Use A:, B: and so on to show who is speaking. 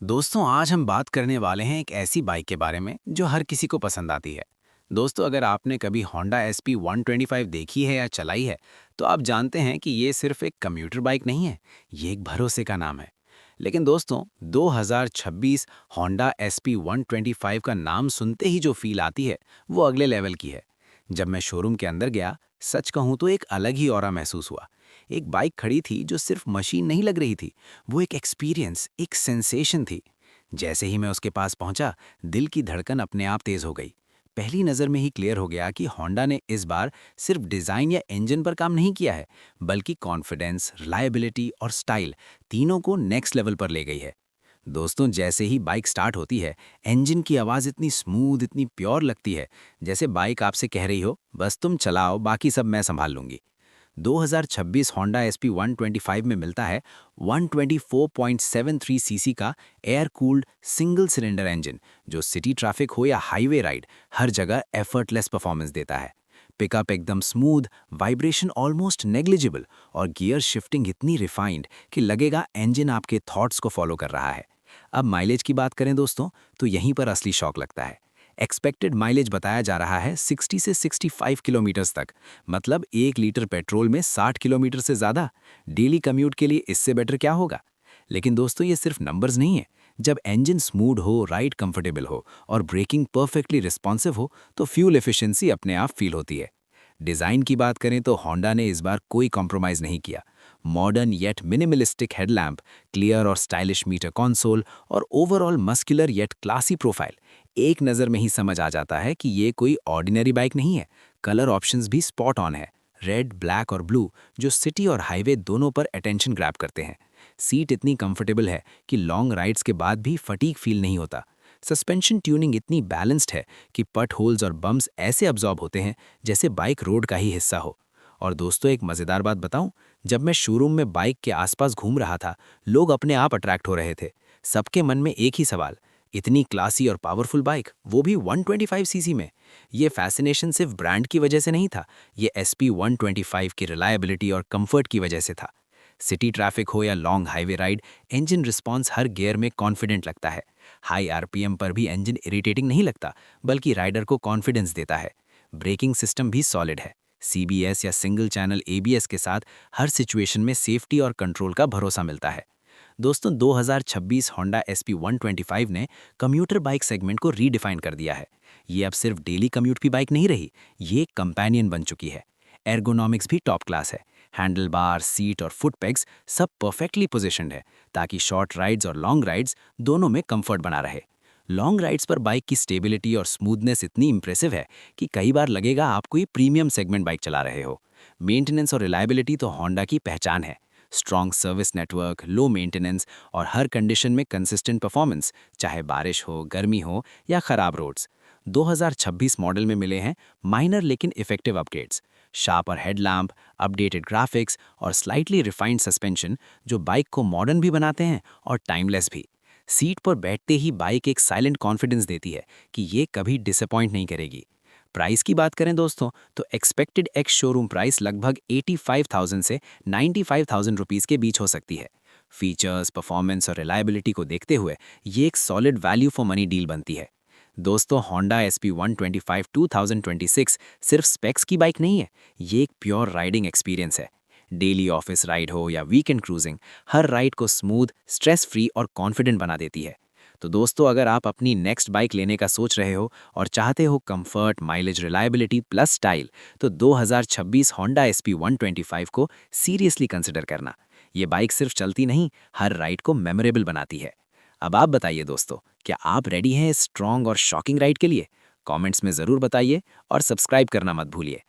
A: दोस्तों आज हम बात करने वाले हैं एक ऐसी बाइक के बारे में जो हर किसी को पसंद आती है। दोस्तों अगर आपने कभी Honda SP 125 देखी है या चलाई है तो आप जानते हैं कि ये सिर्फ एक कम्यूटर बाइक नहीं है, ये एक भरोसे का नाम है। लेकिन दोस्तों 2026 Honda SP 125 का नाम सुनते ही जो फील आती है वो अगले लेवल की है। जब मैं शोरूम के अंदर गया, सच कहूँ तो एक अलग ही ऑरा महसूस हुआ। एक बाइक खड़ी थी जो सिर्फ मशीन नहीं लग रही थी, वो एक एक्सपीरियंस, एक सेंसेशन थी। जैसे ही मैं उसके पास पहुंचा, दिल की धड़कन अपने आप तेज हो गई। पहली नज़र में ही क्लियर हो गया कि होंडा ने इस बार सिर्फ डिज़ाइन या इंजन पर काम नहीं किया है, बल्कि कॉन्फिडेंस, रिलायबिलिटी और स्टाइल तीनों को नेक्स्ट लेवल पर ले गई है। दोस्तों जैसे ही बाइक स्टार्ट होती है, इंजन की आवाज़ इतनी स्मूथ, इतनी प्योर लगती है, जैसे बाइक आपसे कह रही हो बस तुम चलाओ, बाकी सब मैं संभाल लूंगी। 2026 Honda SP 125 में मिलता है 124.73 सीसी का air cooled single cylinder engine, जो सिटी ट्रैफिक हो या हाईवे राइड, हर जगह एफर्टलेस परफॉर्मेंस देता है। पिकअप एकदम स्मूथ, वाइब्रेशन ऑलमोस्ट नेग्लिजिबल और गियर शिफ्टिंग इतनी रिफाइंड कि लगेगा इंजन आपके थॉट्स को फॉलो कर रहा है। अब माइलेज की बात करें दोस्तों, तो यहीं पर असली शौक लगता है। एक्सपेक्टेड माइलेज बताया जा रहा है 60 से 65 किलोमीटर्स तक, मतलब 1 लीटर पेट्रोल में 60 किलोमीटर से ज़्यादा। डेली कम्यूट के लिए इससे बेटर क्या होगा। लेकिन दोस्तों ये सिर्फ नंबर्स नहीं है। जब इंजन स्मूथ हो, राइड कंफर्टेबल हो और ब्रेकिंग परफेक्टली रिस्पॉन्सिव हो तो फ्यूल एफिशिएंसी अपने आप फील होती है। डिज़ाइन की बात करें तो होंडा ने इस बार कोई कॉम्प्रोमाइज़ नहीं किया। Modern yet minimalistic headlamp, clear और स्टाइलिश मीटर कंसोल और overall muscular yet classy profile, एक नज़र में ही समझ आ जाता है कि ये कोई ऑर्डिनरी बाइक नहीं है। कलर ऑप्शंस भी स्पॉट ऑन है, रेड, ब्लैक और ब्लू, जो सिटी और हाईवे दोनों पर अटेंशन ग्रैब करते हैं। सीट इतनी कंफर्टेबल है कि लॉन्ग राइड्स के बाद भी फटीग फील नहीं होता। सस्पेंशन ट्यूनिंग इतनी बैलेंस्ड है कि पट होल्स और बम्स ऐसे अब्जॉर्ब होते हैं जैसे बाइक रोड का ही हिस्सा हो। और दोस्तों एक मज़ेदार बात बताऊं, जब मैं शोरूम में बाइक के आसपास घूम रहा था, लोग अपने आप अट्रैक्ट हो रहे थे। सबके मन में एक ही सवाल, इतनी क्लासी और पावरफुल बाइक, वो भी 125 सीसी में। ये फैसिनेशन सिर्फ ब्रांड की वजह से नहीं था, ये SP 125 की रिलायबिलिटी और कंफर्ट की वजह से था। सिटी ट्रैफिक हो या long highway ride, engine response हर गियर में कॉन्फिडेंट लगता है। हाई आरपीएम पर भी इंजन इरिटेटिंग नहीं लगता, बल्कि राइडर को कॉन्फिडेंस देता है। ब्रेकिंग सिस्टम भी सॉलिड है। CBS या सिंगल चैनल ABS के साथ हर सिचुएशन में सेफ्टी और कंट्रोल का भरोसा मिलता है। दोस्तों 2026 Honda SP 125 ने कम्यूटर बाइक सेगमेंट को रीडिफाइन कर दिया है। ये अब सिर्फ डेली कम्यूट की बाइक नहीं रही, ये एक कंपेनियन बन चुकी है। एर्गोनॉमिक्स भी टॉप क्लास है। हैंडल बार, सीट और फुट पेग्स सब परफेक्टली पोजिशन्ड है, ताकि शॉर्ट राइड्स और लॉन्ग राइड्स दोनों में कंफर्ट बना रहे। लॉन्ग राइड्स पर बाइक की स्टेबिलिटी और स्मूथनेस इतनी इंप्रेसिव है कि कई बार लगेगा आप कोई प्रीमियम सेगमेंट बाइक चला रहे हो। मेंटेनेंस और रिलायबिलिटी तो होंडा की पहचान है। Strong service network, low maintenance और हर कंडीशन में कंसिस्टेंट परफॉर्मेंस, चाहे बारिश हो, गर्मी हो या खराब रोड्स। 2026 मॉडल में मिले हैं माइनर लेकिन effective upgrades, sharper headlamp, updated graphics और स्लाइटली रिफाइंड सस्पेंशन, जो बाइक को मॉडर्न भी बनाते हैं और टाइमलेस भी। सीट पर बैठते ही बाइक एक साइलेंट कॉन्फिडेंस देती है कि ये कभी डिसअपॉइंट नहीं करेगी। प्राइस की बात करें दोस्तों, तो एक्सपेक्टेड एक्स शोरूम प्राइस लगभग 85,000 से 95,000 रुपीज़ के बीच हो सकती है। फीचर्स, परफॉर्मेंस और रिलायबिलिटी को देखते हुए ये एक solid value for money deal बनती है। दोस्तों Honda SP 125 2026 सिर्फ स्पेक्स की बाइक नहीं है, ये एक प्योर राइडिंग एक्सपीरियंस है। डेली ऑफिस राइड हो या वीकेंड क्रूजिंग, हर राइड को स्मूथ, स्ट्रेस फ्री और कॉन्फिडेंट बना देती है। तो दोस्तों अगर आप अपनी नेक्स्ट बाइक लेने का सोच रहे हो और चाहते हो comfort, mileage, reliability plus style, तो 2026 Honda SP 125 को सीरियसली कंसिडर करना। ये बाइक सिर्फ चलती नहीं, हर राइड को मेमोरेबल बनाती है। अब आप बताइए दोस्तों, क्या आप रेडी हैं इस स्ट्रॉन्ग और शॉकिंग राइड के लिए? कमेंट्स में ज़रूर बताइए और सब्सक्राइब करना मत भूलिए।